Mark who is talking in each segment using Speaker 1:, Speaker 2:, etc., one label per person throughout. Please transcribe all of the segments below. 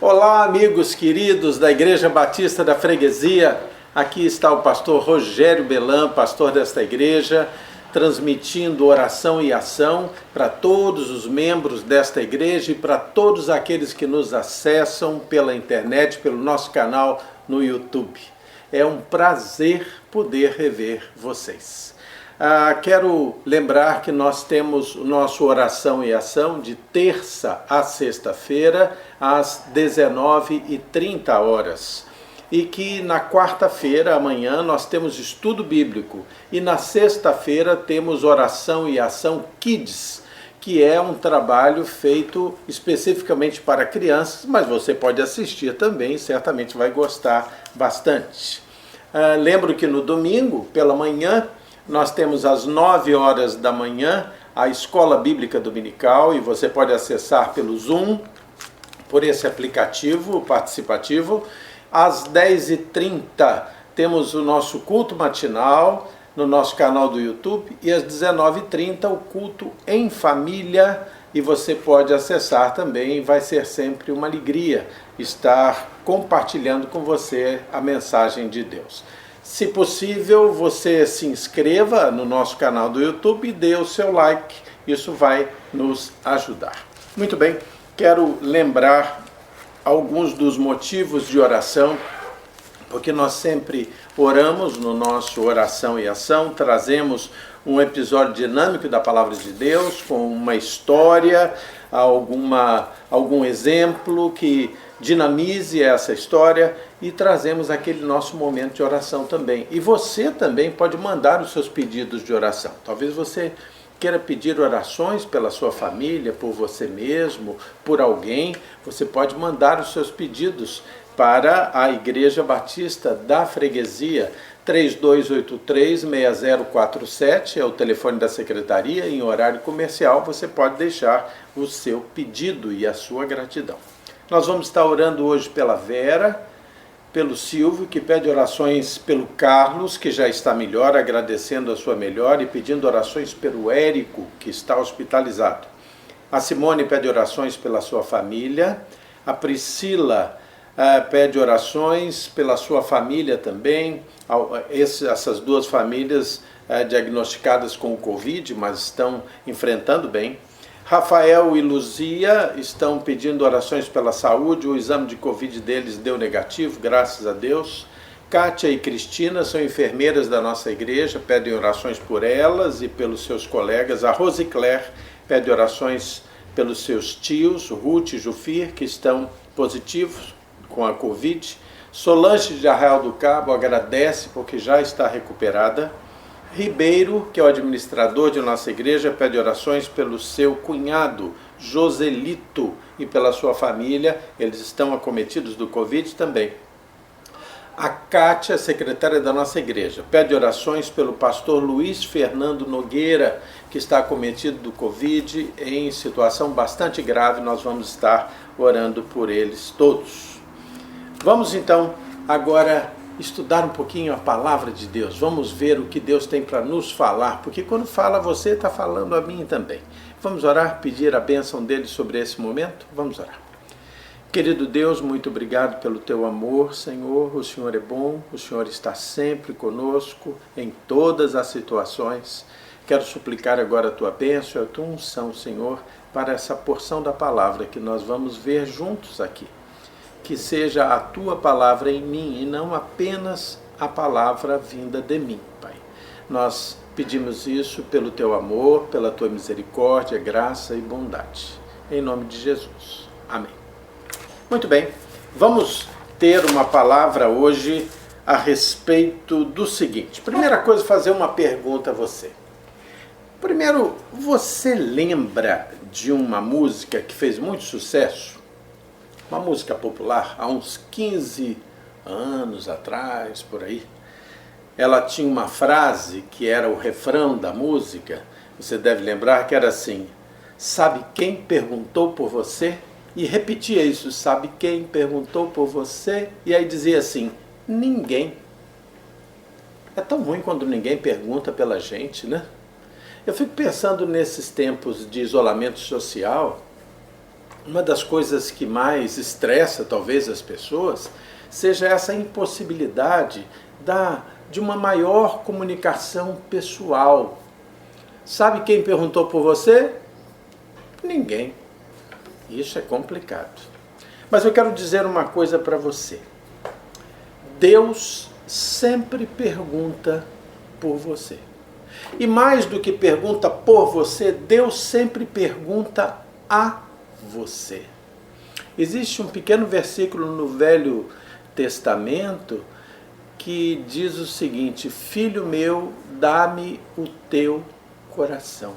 Speaker 1: Olá, amigos queridos da Igreja Batista da Freguesia. Aqui está o pastor Rogério Belan, pastor desta igreja, transmitindo oração e ação para todos os membros desta igreja e para todos aqueles que nos acessam pela internet, pelo nosso canal no YouTube. É um prazer poder rever vocês. Quero lembrar que nós temos o nosso Oração e Ação de terça a sexta-feira, às 19h30. E que na quarta-feira, amanhã, nós temos estudo bíblico. E na sexta-feira temos Oração e Ação Kids, que é um trabalho feito especificamente para crianças, mas você pode assistir também, certamente vai gostar bastante. Lembro que no domingo, pela manhã, nós temos às 9h da manhã a Escola Bíblica Dominical e você pode acessar pelo Zoom, por esse aplicativo participativo. Às 10h30 temos o nosso culto matinal no nosso canal do YouTube e às 19h30 o culto em família e você pode acessar também, vai ser sempre uma alegria estar compartilhando com você a mensagem de Deus. Se possível, você se inscreva no nosso canal do YouTube e dê o seu like, isso vai nos ajudar. Muito bem, quero lembrar alguns dos motivos de oração, porque nós sempre oramos no nosso Oração e Ação, trazemos um episódio dinâmico da Palavra de Deus, com uma história, algum exemplo que dinamize essa história e trazemos aquele nosso momento de oração também. E você também pode mandar os seus pedidos de oração. Talvez você queira pedir orações pela sua família, por você mesmo, por alguém. Você pode mandar os seus pedidos para a Igreja Batista da Freguesia. 3283-6047 é o telefone da secretaria. Em horário comercial você pode deixar o seu pedido e a sua gratidão. Nós vamos estar orando hoje pela Vera, pelo Silvio, que pede orações pelo Carlos, que já está melhor, agradecendo a sua melhora, e pedindo orações pelo Érico, que está hospitalizado. A Simone pede orações pela sua família. A Priscila pede orações pela sua família também. Essas duas famílias diagnosticadas com o Covid, mas estão enfrentando bem. Rafael e Luzia estão pedindo orações pela saúde, o exame de Covid deles deu negativo, graças a Deus. Kátia e Cristina são enfermeiras da nossa igreja, pedem orações por elas e pelos seus colegas. A Rosicler pede orações pelos seus tios, Ruth e Jufir, que estão positivos com a Covid. Solange de Arraial do Cabo agradece porque já está recuperada. Ribeiro, que é o administrador de nossa igreja, pede orações pelo seu cunhado, Joselito, e pela sua família. Eles estão acometidos do Covid também. A Kátia, secretária da nossa igreja, pede orações pelo pastor Luiz Fernando Nogueira, que está acometido do Covid em situação bastante grave. Nós vamos estar orando por eles todos. Vamos então agora estudar um pouquinho a palavra de Deus. Vamos ver o que Deus tem para nos falar, porque quando fala você, está falando a mim também. Vamos orar, pedir a bênção dele sobre esse momento? Vamos orar. Querido Deus, muito obrigado pelo teu amor, Senhor. O Senhor é bom, o Senhor está sempre conosco em todas as situações. Quero suplicar agora a tua bênção e a tua unção, Senhor, para essa porção da palavra que nós vamos ver juntos aqui. Que seja a tua palavra em mim e não apenas a palavra vinda de mim, Pai. Nós pedimos isso pelo teu amor, pela tua misericórdia, graça e bondade. Em nome de Jesus. Amém. Muito bem, vamos ter uma palavra hoje a respeito do seguinte. Primeira coisa, fazer uma pergunta a você. Primeiro, você lembra de uma música que fez muito sucesso? Uma música popular, há uns 15 anos atrás, por aí. Ela tinha uma frase que era o refrão da música, você deve lembrar que era assim: sabe quem perguntou por você? E repetia isso, sabe quem perguntou por você? E aí dizia assim, ninguém. É tão ruim quando ninguém pergunta pela gente, né? Eu fico pensando nesses tempos de isolamento social, uma das coisas que mais estressa talvez as pessoas seja essa impossibilidade de uma maior comunicação pessoal. Sabe quem perguntou por você? Ninguém. Isso é complicado. Mas eu quero dizer uma coisa para você. Deus sempre pergunta por você. E mais do que pergunta por você, Deus sempre pergunta a você. Existe um pequeno versículo no Velho Testamento que diz o seguinte: filho meu, dá-me o teu coração.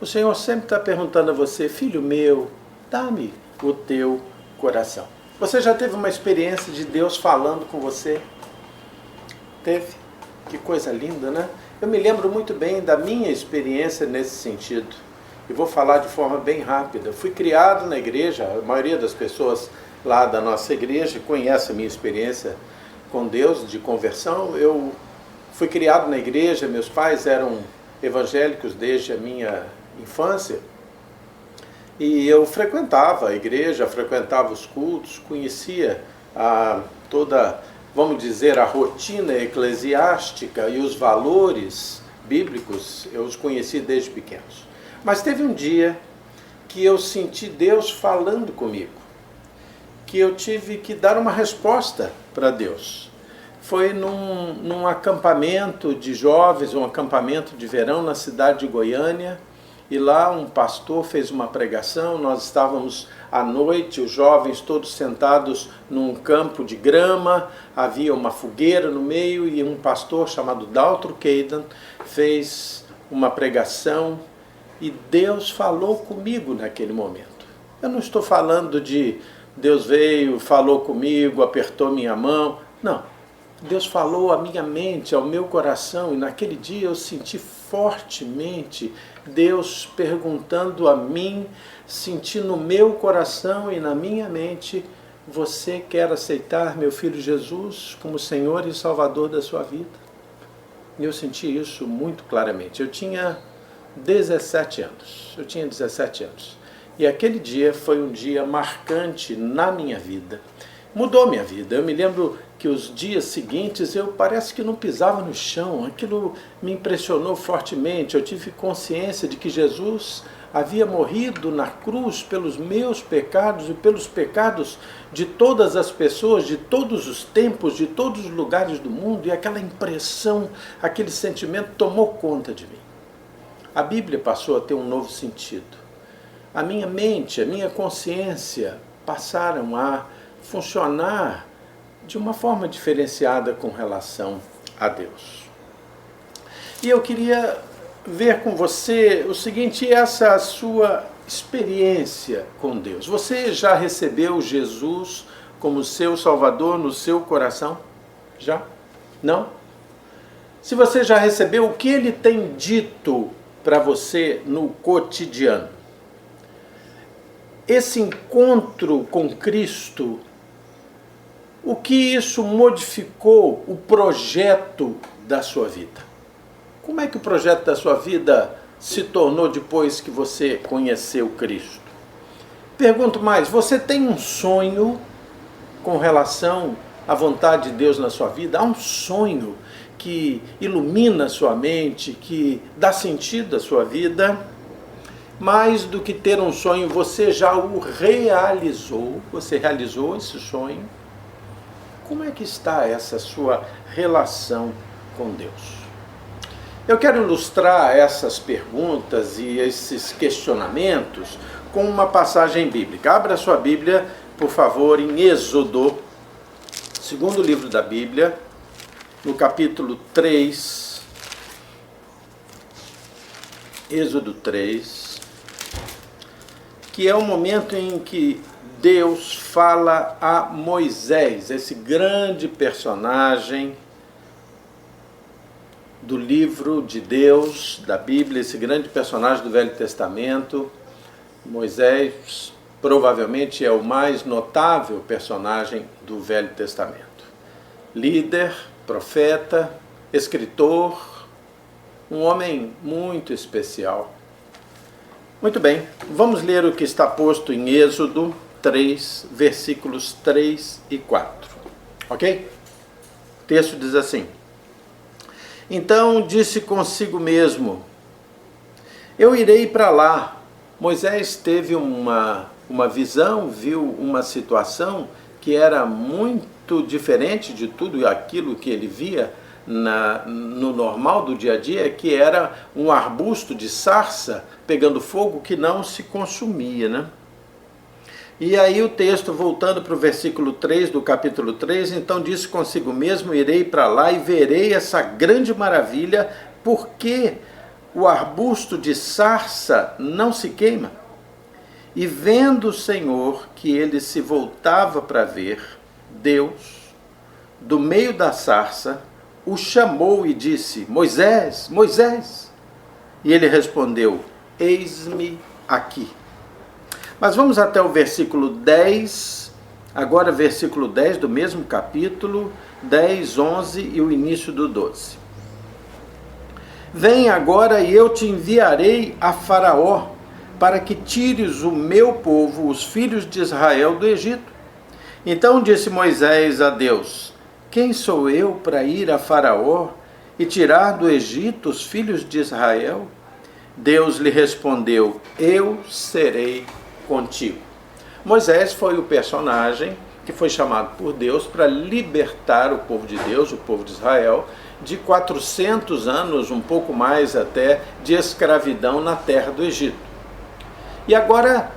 Speaker 1: O Senhor sempre está perguntando a você: filho meu, dá-me o teu coração. Você já teve uma experiência de Deus falando com você? Teve? Que coisa linda, né? Eu me lembro muito bem da minha experiência nesse sentido. E vou falar de forma bem rápida. Eu fui criado na igreja, a maioria das pessoas lá da nossa igreja conhece a minha experiência com Deus, de conversão. Eu fui criado na igreja, meus pais eram evangélicos desde a minha infância. E eu frequentava a igreja, frequentava os cultos, conhecia toda, vamos dizer, a rotina eclesiástica e os valores bíblicos, eu os conheci desde pequenos. Mas teve um dia que eu senti Deus falando comigo, que eu tive que dar uma resposta para Deus. Foi num acampamento de jovens, um acampamento de verão na cidade de Goiânia, e lá um pastor fez uma pregação. Nós estávamos à noite, os jovens todos sentados num campo de grama, havia uma fogueira no meio e um pastor chamado Dalton Caden fez uma pregação e Deus falou comigo naquele momento. Eu não estou falando de Deus veio, falou comigo, apertou minha mão, não. Deus falou à minha mente, ao meu coração, e naquele dia eu senti fortemente Deus perguntando a mim, senti no meu coração e na minha mente: você quer aceitar meu filho Jesus como Senhor e Salvador da sua vida? E eu senti isso muito claramente. Eu tinha 17 anos. E aquele dia foi um dia marcante na minha vida. Mudou minha vida. Eu me lembro que os dias seguintes eu parece que não pisava no chão. Aquilo me impressionou fortemente. Eu tive consciência de que Jesus havia morrido na cruz pelos meus pecados e pelos pecados de todas as pessoas, de todos os tempos, de todos os lugares do mundo. E aquela impressão, aquele sentimento tomou conta de mim. A Bíblia passou a ter um novo sentido. A minha mente, a minha consciência passaram a funcionar de uma forma diferenciada com relação a Deus. E eu queria ver com você o seguinte: essa sua experiência com Deus. Você já recebeu Jesus como seu Salvador no seu coração? Já? Não? Se você já recebeu, o que Ele tem dito para você no cotidiano? Esse encontro com Cristo, o que isso modificou o projeto da sua vida? Como é que o projeto da sua vida se tornou depois que você conheceu Cristo? Pergunto mais, você tem um sonho com relação à vontade de Deus na sua vida? Há um sonho que ilumina a sua mente, que dá sentido à sua vida? Mais do que ter um sonho, você já o realizou? Você realizou esse sonho? Como é que está essa sua relação com Deus? Eu quero ilustrar essas perguntas e esses questionamentos com uma passagem bíblica. Abra a sua Bíblia, por favor, em Êxodo, segundo livro da Bíblia, no capítulo 3. Êxodo 3. Que é o momento em que Deus fala a Moisés, esse grande personagem do livro de Deus, da Bíblia, esse grande personagem do Velho Testamento. Moisés provavelmente é o mais notável personagem do Velho Testamento. Líder, profeta, escritor, um homem muito especial. Muito bem, vamos ler o que está posto em Êxodo 3, versículos 3 e 4. Ok? O texto diz assim: Então disse consigo mesmo: Eu irei para lá. Moisés teve uma visão, viu uma situação que era muito diferente de tudo aquilo que ele via no normal do dia a dia, que era um arbusto de sarça pegando fogo que não se consumia, né? E aí o texto, voltando para o versículo 3 do capítulo 3, então disse consigo mesmo: irei para lá e verei essa grande maravilha, porque o arbusto de sarça não se queima. E vendo o Senhor que ele se voltava para ver, Deus, do meio da sarça, o chamou e disse: Moisés, Moisés. E ele respondeu: Eis-me aqui. Mas vamos até o versículo 10, agora versículo 10 do mesmo capítulo, 10, 11 e o início do 12. Vem agora e eu te enviarei a Faraó, para que tires o meu povo, os filhos de Israel, do Egito. Então disse Moisés a Deus: Quem sou eu para ir a Faraó e tirar do Egito os filhos de Israel? Deus lhe respondeu: Eu serei contigo. Moisés foi o personagem que foi chamado por Deus para libertar o povo de Deus, o povo de Israel, de 400 anos, um pouco mais até, de escravidão na terra do Egito. E agora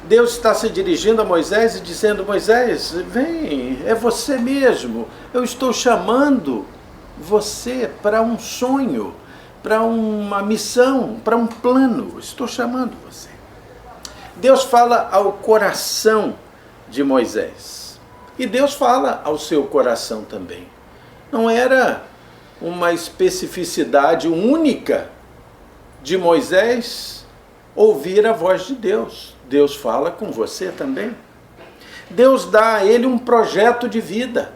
Speaker 1: Deus está se dirigindo a Moisés e dizendo: Moisés, vem, é você mesmo. Eu estou chamando você para um sonho, para uma missão, para um plano. Estou chamando você. Deus fala ao coração de Moisés. E Deus fala ao seu coração também. Não era uma especificidade única de Moisés ouvir a voz de Deus. Deus fala com você também. Deus dá a ele um projeto de vida.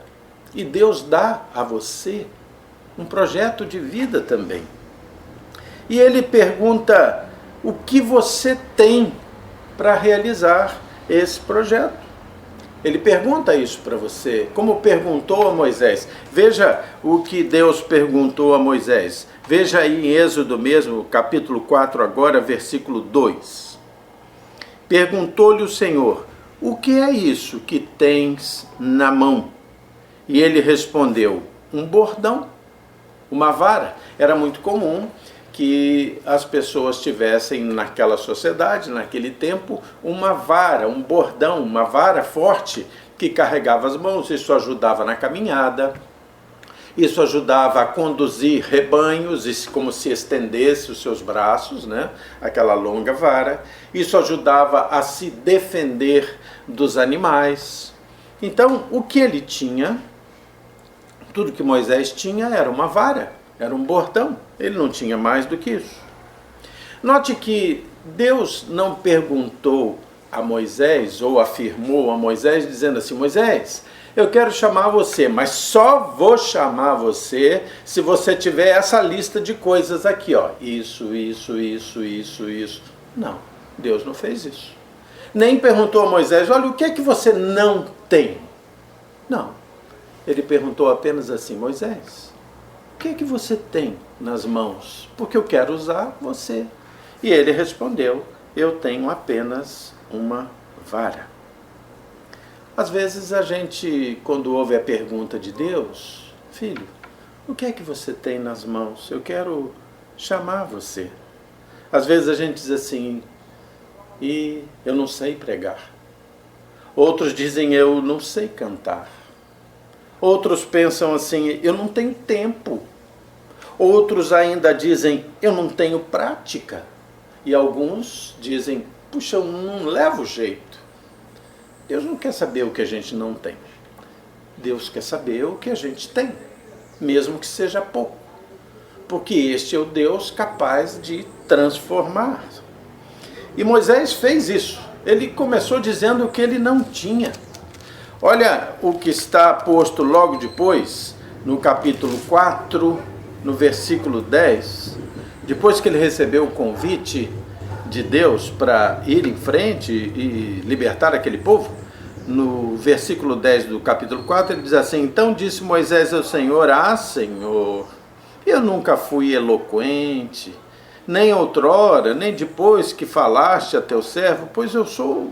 Speaker 1: E Deus dá a você um projeto de vida também. E ele pergunta: o que você tem para realizar esse projeto? Ele pergunta isso para você, como perguntou a Moisés. Veja o que Deus perguntou a Moisés. Veja aí em Êxodo mesmo, capítulo 4 agora, versículo 2. Perguntou-lhe o Senhor: o que é isso que tens na mão? E ele respondeu: um bordão, uma vara. Era muito comum que as pessoas tivessem naquela sociedade, naquele tempo, uma vara, um bordão, uma vara forte que carregava as mãos. Isso ajudava na caminhada, isso ajudava a conduzir rebanhos, e como se estendesse os seus braços, né? Aquela longa vara. Isso ajudava a se defender dos animais. Então, o que ele tinha, tudo que Moisés tinha, era uma vara, era um bordão. Ele não tinha mais do que isso. Note que Deus não perguntou a Moisés, ou afirmou a Moisés, dizendo assim: Moisés, eu quero chamar você, mas só vou chamar você se você tiver essa lista de coisas aqui, ó. Isso. Não, Deus não fez isso. Nem perguntou a Moisés: olha, o que é que você não tem? Não. Ele perguntou apenas assim: Moisés, o que é que você tem nas mãos? Porque eu quero usar você. E ele respondeu: eu tenho apenas uma vara. Às vezes a gente, quando ouve a pergunta de Deus: filho, o que é que você tem nas mãos? Eu quero chamar você. Às vezes a gente diz assim: e eu não sei pregar. Outros dizem: eu não sei cantar. Outros pensam assim: eu não tenho tempo. Outros ainda dizem: eu não tenho prática. E alguns dizem: puxa, eu não levo jeito. Deus não quer saber o que a gente não tem. Deus quer saber o que a gente tem, mesmo que seja pouco. Porque este é o Deus capaz de transformar. E Moisés fez isso. Ele começou dizendo o que ele não tinha. Olha o que está posto logo depois, no capítulo 4, no versículo 10. Depois que ele recebeu o convite, de Deus para ir em frente e libertar aquele povo? No versículo 10 do capítulo 4, ele diz assim: então disse Moisés ao Senhor: ah, Senhor, eu nunca fui eloquente, nem outrora, nem depois que falaste a teu servo, pois eu sou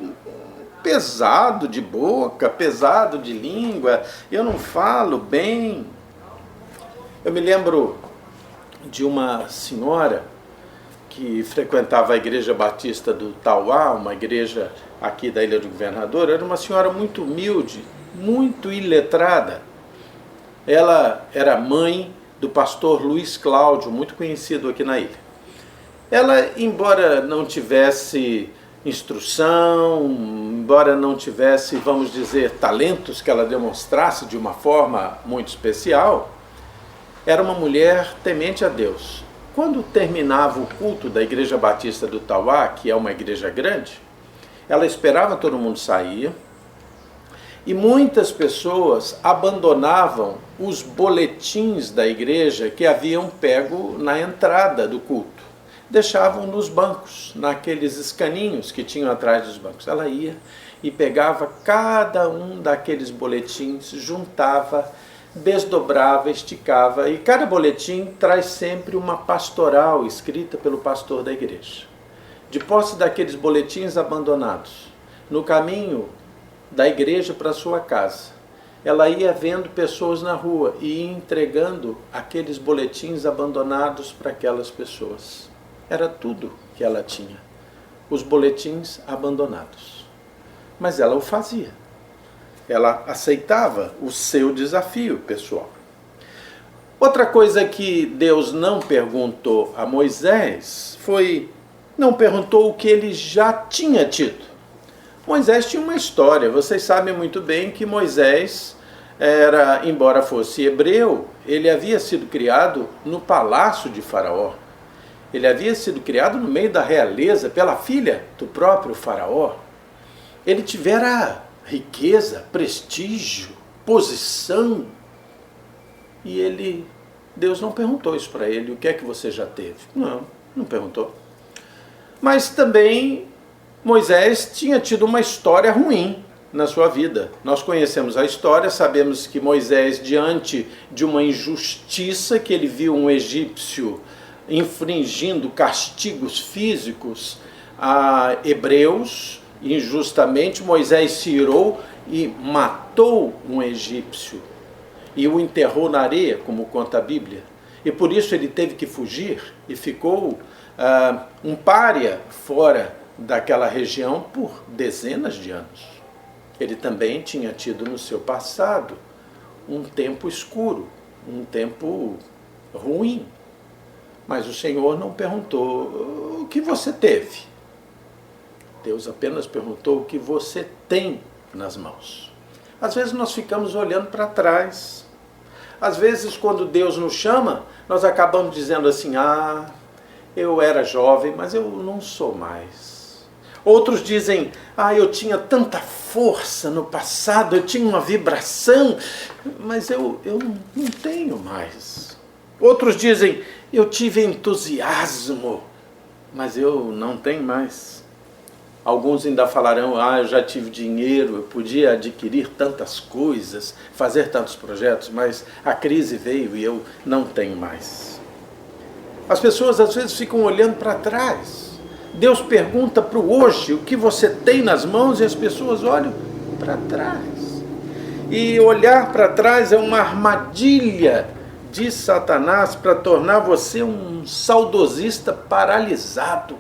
Speaker 1: pesado de boca, pesado de língua, eu não falo bem. Eu me lembro de uma senhora que frequentava a Igreja Batista do Tauá, uma igreja aqui da Ilha do Governador. Era uma senhora muito humilde, muito iletrada. Ela era mãe do pastor Luiz Cláudio, muito conhecido aqui na ilha. Ela, embora não tivesse instrução, embora não tivesse, vamos dizer, talentos que ela demonstrasse de uma forma muito especial, era uma mulher temente a Deus. Quando terminava o culto da Igreja Batista do Tauá, que é uma igreja grande, ela esperava todo mundo sair, e muitas pessoas abandonavam os boletins da igreja que haviam pego na entrada do culto. Deixavam nos bancos, naqueles escaninhos que tinham atrás dos bancos. Ela ia e pegava cada um daqueles boletins, juntava, desdobrava, esticava, e cada boletim traz sempre uma pastoral escrita pelo pastor da igreja. De posse daqueles boletins abandonados, no caminho da igreja para sua casa, ela ia vendo pessoas na rua e ia entregando aqueles boletins abandonados para aquelas pessoas. Era tudo que ela tinha, os boletins abandonados. Mas ela o fazia. Ela aceitava o seu desafio pessoal. Outra coisa que Deus não perguntou a Moisés não perguntou o que ele já tinha tido. Moisés tinha uma história. Vocês sabem muito bem que Moisés embora fosse hebreu, ele havia sido criado no palácio de Faraó. Ele havia sido criado no meio da realeza pela filha do próprio Faraó. Ele tivera riqueza, prestígio, posição. E Deus não perguntou isso para ele: o que é que você já teve? Não perguntou. Mas também Moisés tinha tido uma história ruim na sua vida. Nós conhecemos a história, sabemos que Moisés, diante de uma injustiça, que ele viu um egípcio infringindo castigos físicos a hebreus, injustamente, Moisés se irou e matou um egípcio e o enterrou na areia, como conta a Bíblia. E por isso ele teve que fugir e ficou um pária fora daquela região por dezenas de anos. Ele também tinha tido no seu passado um tempo escuro, um tempo ruim. Mas o Senhor não perguntou o que você teve. Deus apenas perguntou o que você tem nas mãos. Às vezes nós ficamos olhando para trás. Às vezes, quando Deus nos chama, nós acabamos dizendo assim: eu era jovem, mas eu não sou mais. Outros dizem: eu tinha tanta força no passado, eu tinha uma vibração, mas eu não tenho mais. Outros dizem: eu tive entusiasmo, mas eu não tenho mais. Alguns ainda falarão: eu já tive dinheiro, eu podia adquirir tantas coisas, fazer tantos projetos, mas a crise veio e eu não tenho mais. As pessoas às vezes ficam olhando para trás. Deus pergunta para o hoje o que você tem nas mãos e as pessoas olham para trás. E olhar para trás é uma armadilha de Satanás para tornar você um saudosista paralisado.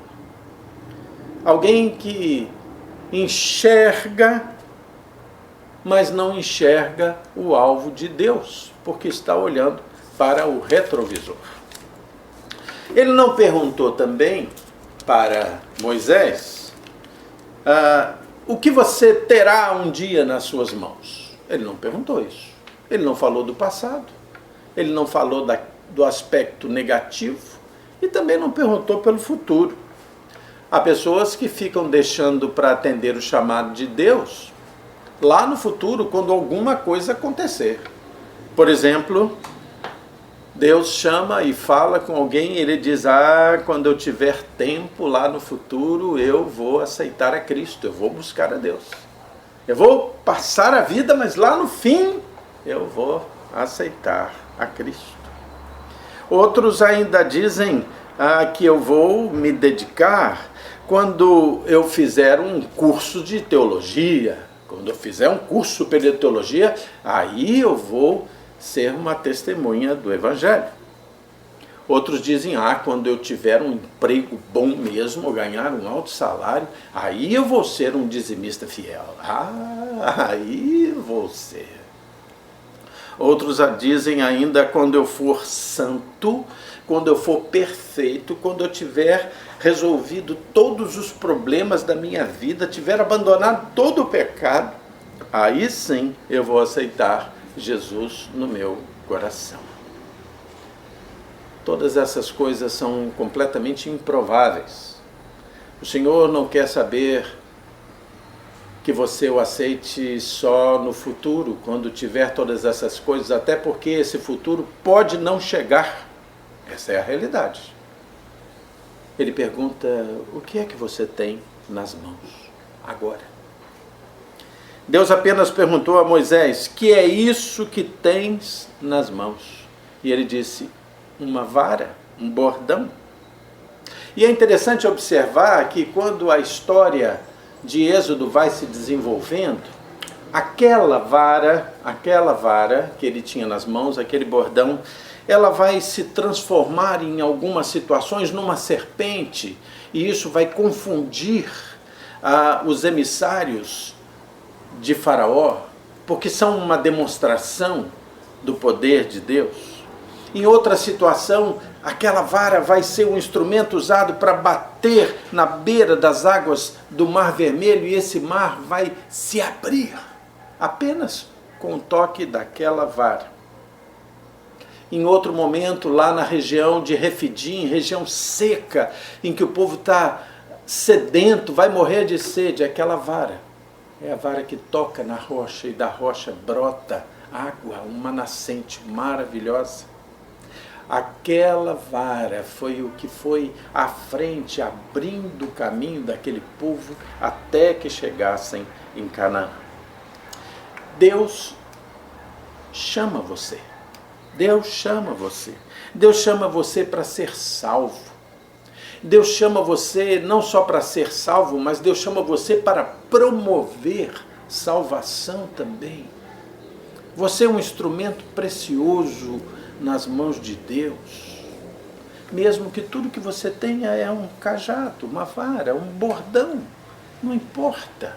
Speaker 1: Alguém que enxerga, mas não enxerga o alvo de Deus, porque está olhando para o retrovisor. Ele não perguntou também para Moisés o que você terá um dia nas suas mãos. Ele não perguntou isso. Ele não falou do passado. Ele não falou do aspecto negativo e também não perguntou pelo futuro. Há pessoas que ficam deixando para atender o chamado de Deus lá no futuro, quando alguma coisa acontecer. Por exemplo, Deus chama e fala com alguém, ele diz, quando eu tiver tempo lá no futuro, eu vou aceitar a Cristo, eu vou buscar a Deus. Eu vou passar a vida, mas lá no fim, eu vou aceitar a Cristo. Outros ainda dizem que eu vou me dedicar quando eu fizer um curso de teologia. Quando eu fizer um curso superior de teologia, aí eu vou ser uma testemunha do Evangelho. Outros dizem, quando eu tiver um emprego bom mesmo, ganhar um alto salário, aí eu vou ser um dizimista fiel. Aí vou ser. Outros dizem ainda, quando eu for santo, quando eu for perfeito, quando eu tiver resolvido todos os problemas da minha vida, tiver abandonado todo o pecado, aí sim eu vou aceitar Jesus no meu coração. Todas essas coisas são completamente improváveis. O Senhor não quer saber que você o aceite só no futuro, quando tiver todas essas coisas, até porque esse futuro pode não chegar. Essa é a realidade. Ele pergunta, o que é que você tem nas mãos agora? Deus apenas perguntou a Moisés, que é isso que tens nas mãos? E ele disse, uma vara, um bordão. E é interessante observar que quando a história de Êxodo vai se desenvolvendo, aquela vara que ele tinha nas mãos, aquele bordão, ela vai se transformar em algumas situações numa serpente, e isso vai confundir os emissários de Faraó, porque são uma demonstração do poder de Deus. Em outra situação, aquela vara vai ser um instrumento usado para bater na beira das águas do Mar Vermelho, e esse mar vai se abrir, apenas com o toque daquela vara. Em outro momento, lá na região de Refidim, região seca, em que o povo está sedento, vai morrer de sede, aquela vara é a vara que toca na rocha, e da rocha brota água, uma nascente maravilhosa. Aquela vara foi o que foi à frente, abrindo o caminho daquele povo até que chegassem em Canaã. Deus chama você. Deus chama você. Deus chama você para ser salvo. Deus chama você não só para ser salvo, mas Deus chama você para promover salvação também. Você é um instrumento precioso nas mãos de Deus. Mesmo que tudo que você tenha é um cajado, uma vara, um bordão, não importa.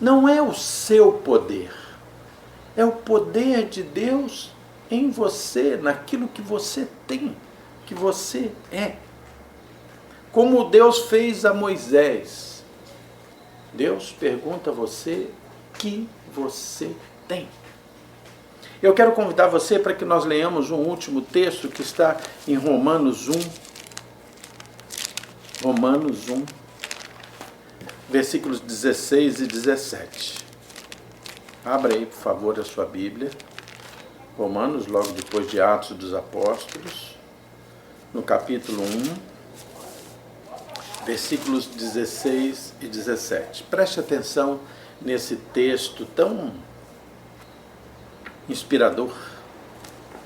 Speaker 1: Não é o seu poder, é o poder de Deus em você, naquilo que você tem, que você é. Como Deus fez a Moisés, Deus pergunta a você o que você tem. Eu quero convidar você para que nós leamos um último texto que está em Romanos 1. Romanos 1, versículos 16 e 17. Abra aí, por favor, a sua Bíblia. Romanos, logo depois de Atos dos Apóstolos, no capítulo 1. Versículos 16 e 17. Preste atenção nesse texto tão inspirador,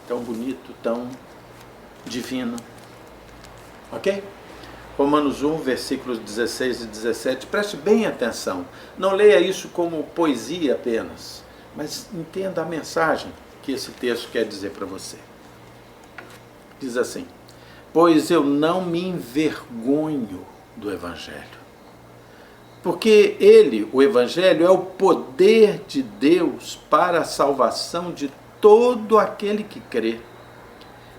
Speaker 1: tão bonito, tão divino. Ok? Romanos 1, versículos 16 e 17. Preste bem atenção. Não leia isso como poesia apenas, mas entenda a mensagem que esse texto quer dizer para você. Diz assim: pois eu não me envergonho do Evangelho, porque ele, o Evangelho, é o poder de Deus para a salvação de todo aquele que crê.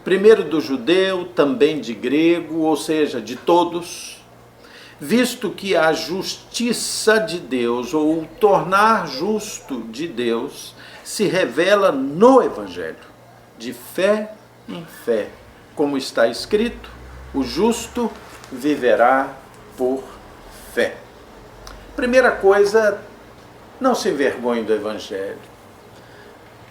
Speaker 1: Primeiro do judeu, também de grego, ou seja, de todos, visto que a justiça de Deus, ou o tornar justo de Deus, se revela no Evangelho, de fé em fé, como está escrito, o justo viverá por fé. Primeira coisa, não se envergonhe do Evangelho.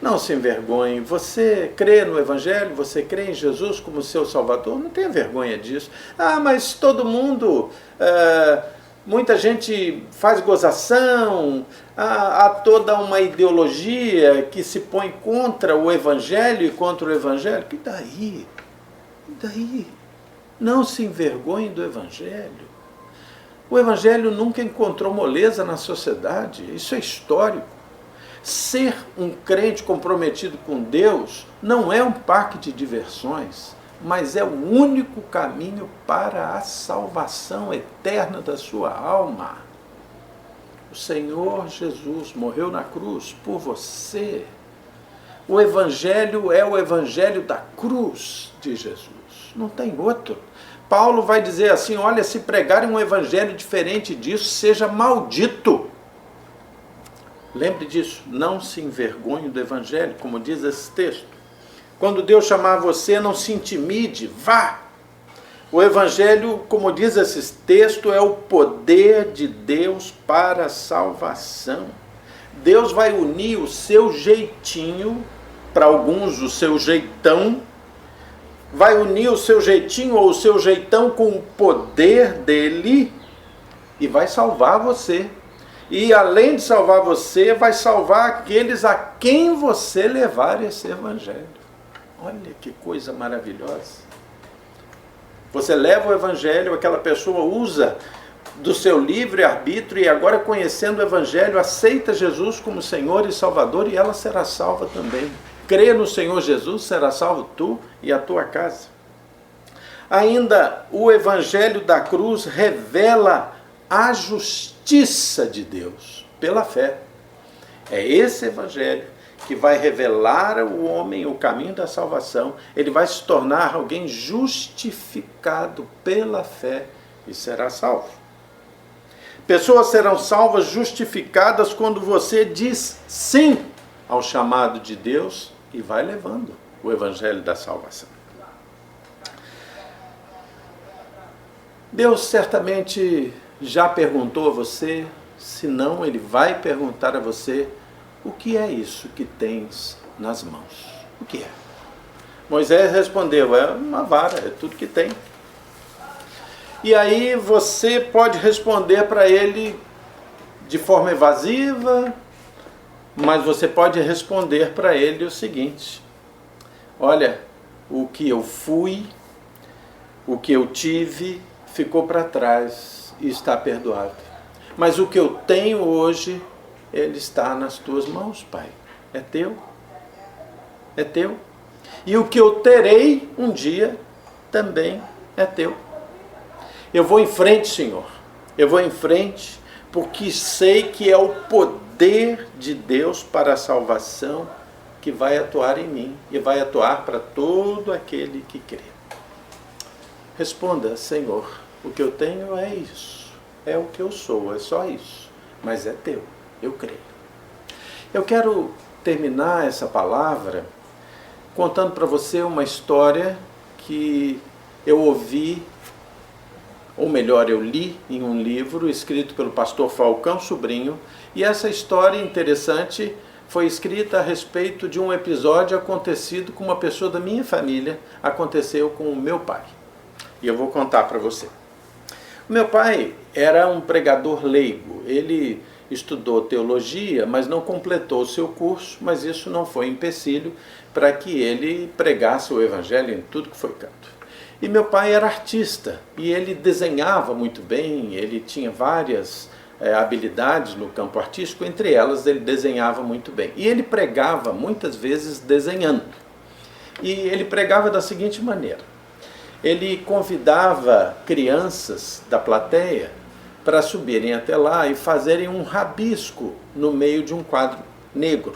Speaker 1: Não se envergonhe. Você crê no Evangelho? Você crê em Jesus como seu Salvador? Não tenha vergonha disso. Ah, mas todo mundo... muita gente faz gozação, há toda uma ideologia que se põe contra o Evangelho e contra o Evangelho. E daí? E daí? Não se envergonhe do Evangelho. O Evangelho nunca encontrou moleza na sociedade, isso é histórico. Ser um crente comprometido com Deus não é um parque de diversões, mas é o único caminho para a salvação eterna da sua alma. O Senhor Jesus morreu na cruz por você. O Evangelho é o Evangelho da cruz de Jesus, não tem outro. Paulo vai dizer assim, olha, se pregarem um Evangelho diferente disso, seja maldito. Lembre disso, não se envergonhe do Evangelho, como diz esse texto. Quando Deus chamar você, não se intimide, vá. O Evangelho, como diz esse texto, é o poder de Deus para a salvação. Deus vai unir o seu jeitinho, para alguns o seu jeitão, vai unir o seu jeitinho ou o seu jeitão com o poder dele e vai salvar você. E além de salvar você, vai salvar aqueles a quem você levar esse Evangelho. Olha que coisa maravilhosa. Você leva o Evangelho, aquela pessoa usa do seu livre-arbítrio e agora conhecendo o Evangelho, aceita Jesus como Senhor e Salvador e ela será salva também. Crê no Senhor Jesus, será salvo tu e a tua casa. Ainda o Evangelho da cruz revela a justiça de Deus pela fé. É esse Evangelho que vai revelar ao homem o caminho da salvação. Ele vai se tornar alguém justificado pela fé e será salvo. Pessoas serão salvas, justificadas quando você diz sim ao chamado de Deus e vai levando o Evangelho da salvação. Deus certamente já perguntou a você, se não, Ele vai perguntar a você, o que é isso que tens nas mãos? O que é? Moisés respondeu, é uma vara, é tudo que tem. E aí você pode responder para ele de forma evasiva, mas você pode responder para ele o seguinte, olha, o que eu fui, o que eu tive, ficou para trás e está perdoado. Mas o que eu tenho hoje, ele está nas tuas mãos, Pai. É teu. É teu. E o que eu terei um dia, também é teu. Eu vou em frente, Senhor. Eu vou em frente, porque sei que é o poder de Deus para a salvação que vai atuar em mim e vai atuar para todo aquele que crê. Responda, Senhor, o que eu tenho é isso, é o que eu sou, é só isso, mas é teu, eu creio. Eu quero terminar essa palavra contando para você uma história que eu ouvi, ou melhor, eu li em um livro escrito pelo pastor Falcão Sobrinho, e essa história interessante foi escrita a respeito de um episódio acontecido com uma pessoa da minha família, aconteceu com o meu pai. E eu vou contar para você. O meu pai era um pregador leigo, ele estudou teologia, mas não completou o seu curso, mas isso não foi empecilho para que ele pregasse o evangelho em tudo que foi canto. E meu pai era artista, e ele desenhava muito bem, ele tinha várias habilidades no campo artístico, entre elas ele desenhava muito bem. E ele pregava muitas vezes desenhando. E ele pregava da seguinte maneira. Ele convidava crianças da plateia para subirem até lá e fazerem um rabisco no meio de um quadro negro.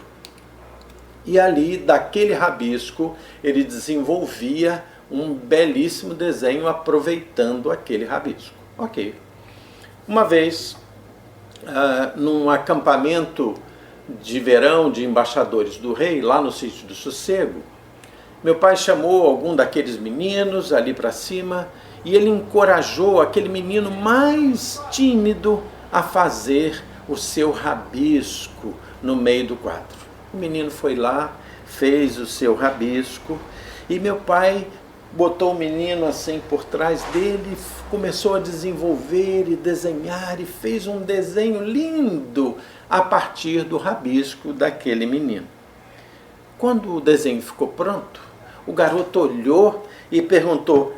Speaker 1: E ali, daquele rabisco, ele desenvolvia um belíssimo desenho aproveitando aquele rabisco. Ok. Uma vez, num acampamento de verão de embaixadores do rei, lá no Sítio do Sossego, meu pai chamou algum daqueles meninos ali para cima e ele encorajou aquele menino mais tímido a fazer o seu rabisco no meio do quadro. O menino foi lá, fez o seu rabisco e meu pai botou o menino assim por trás dele, começou a desenvolver e desenhar e fez um desenho lindo a partir do rabisco daquele menino. Quando o desenho ficou pronto, o garoto olhou e perguntou: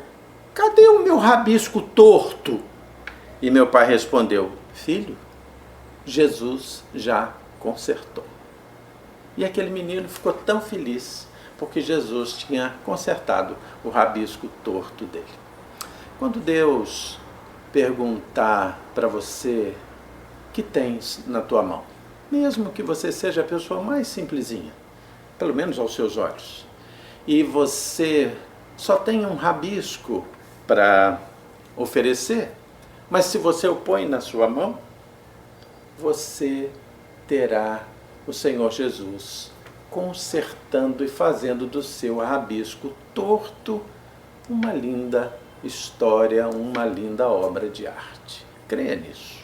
Speaker 1: cadê o meu rabisco torto? E meu pai respondeu: filho, Jesus já consertou. E aquele menino ficou tão feliz porque Jesus tinha consertado o rabisco torto dele. Quando Deus perguntar para você o que tens na tua mão, mesmo que você seja a pessoa mais simplesinha, pelo menos aos seus olhos, e você só tem um rabisco para oferecer, mas se você o põe na sua mão, você terá o Senhor Jesus consertando e fazendo do seu rabisco torto uma linda história, uma linda obra de arte. Creia nisso.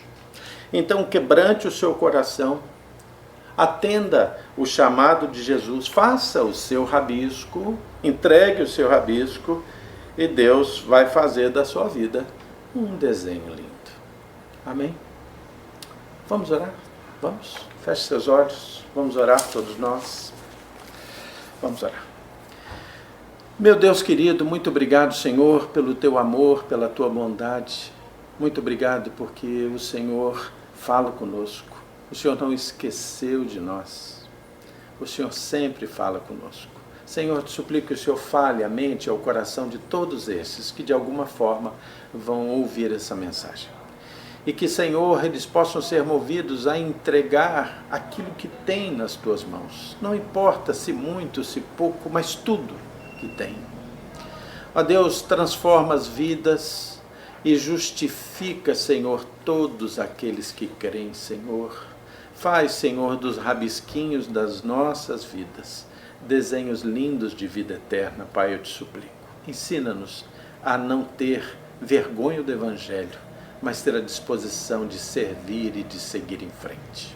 Speaker 1: Então quebrante o seu coração, atenda o chamado de Jesus, faça o seu rabisco, entregue o seu rabisco e Deus vai fazer da sua vida um desenho lindo. Amém? Vamos orar? Vamos? Feche seus olhos, vamos orar todos nós. Vamos orar. Meu Deus querido, muito obrigado, Senhor, pelo teu amor, pela tua bondade. Muito obrigado porque o Senhor fala conosco. O Senhor não esqueceu de nós. O Senhor sempre fala conosco. Senhor, te suplico que o Senhor fale a mente e ao coração de todos esses que de alguma forma vão ouvir essa mensagem. E que, Senhor, eles possam ser movidos a entregar aquilo que tem nas tuas mãos. Não importa se muito, se pouco, mas tudo que tem. Ó Deus, transforma as vidas e justifica, Senhor, todos aqueles que creem, Senhor. Faz, Senhor, dos rabisquinhos das nossas vidas desenhos lindos de vida eterna, Pai, eu te suplico. Ensina-nos a não ter vergonha do Evangelho, mas ter a disposição de servir e de seguir em frente.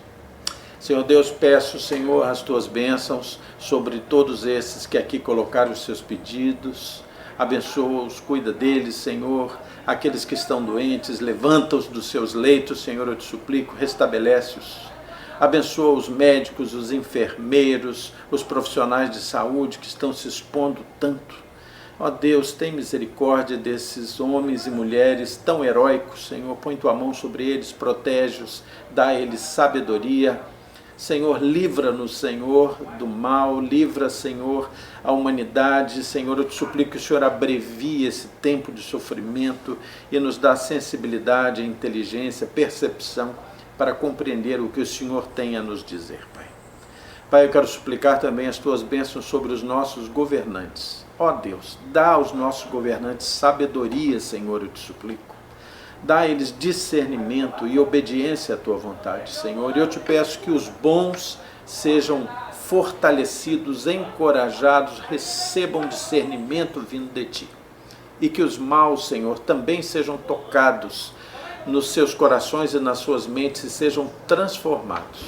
Speaker 1: Senhor Deus, peço, Senhor, as tuas bênçãos sobre todos esses que aqui colocaram os seus pedidos. Abençoa-os, cuida deles, Senhor. Aqueles que estão doentes, levanta-os dos seus leitos, Senhor, eu te suplico, restabelece-os. Abençoa os médicos, os enfermeiros, os profissionais de saúde que estão se expondo tanto. Ó Deus, tem misericórdia desses homens e mulheres tão heróicos, Senhor. Põe tua mão sobre eles, protege-os, dá a eles sabedoria. Senhor, livra-nos, Senhor, do mal, livra, Senhor, a humanidade. Senhor, eu te suplico que o Senhor abrevie esse tempo de sofrimento e nos dá sensibilidade, inteligência, percepção para compreender o que o Senhor tem a nos dizer, Pai. Pai, eu quero suplicar também as tuas bênçãos sobre os nossos governantes. Ó Deus, dá aos nossos governantes sabedoria, Senhor, eu te suplico. Dá a eles discernimento e obediência à tua vontade, Senhor. E eu te peço que os bons sejam fortalecidos, encorajados, recebam discernimento vindo de ti. E que os maus, Senhor, também sejam tocados nos seus corações e nas suas mentes e sejam transformados.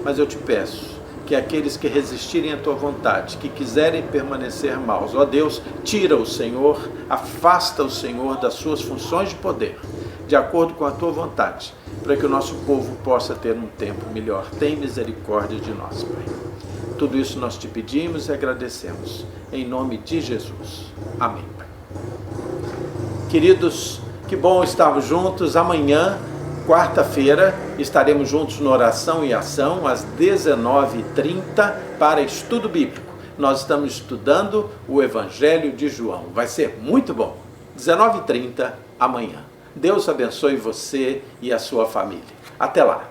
Speaker 1: Mas eu te peço que aqueles que resistirem à tua vontade, que quiserem permanecer maus, ó Deus, tira o Senhor, afasta o Senhor das suas funções de poder, de acordo com a tua vontade, para que o nosso povo possa ter um tempo melhor. Tem misericórdia de nós, Pai. Tudo isso nós te pedimos e agradecemos, em nome de Jesus. Amém, Pai. Queridos, que bom estarmos juntos. Amanhã, quarta-feira, estaremos juntos na oração e ação, às 19h30, para estudo bíblico. Nós estamos estudando o Evangelho de João. Vai ser muito bom. 19h30, amanhã. Deus abençoe você e a sua família. Até lá.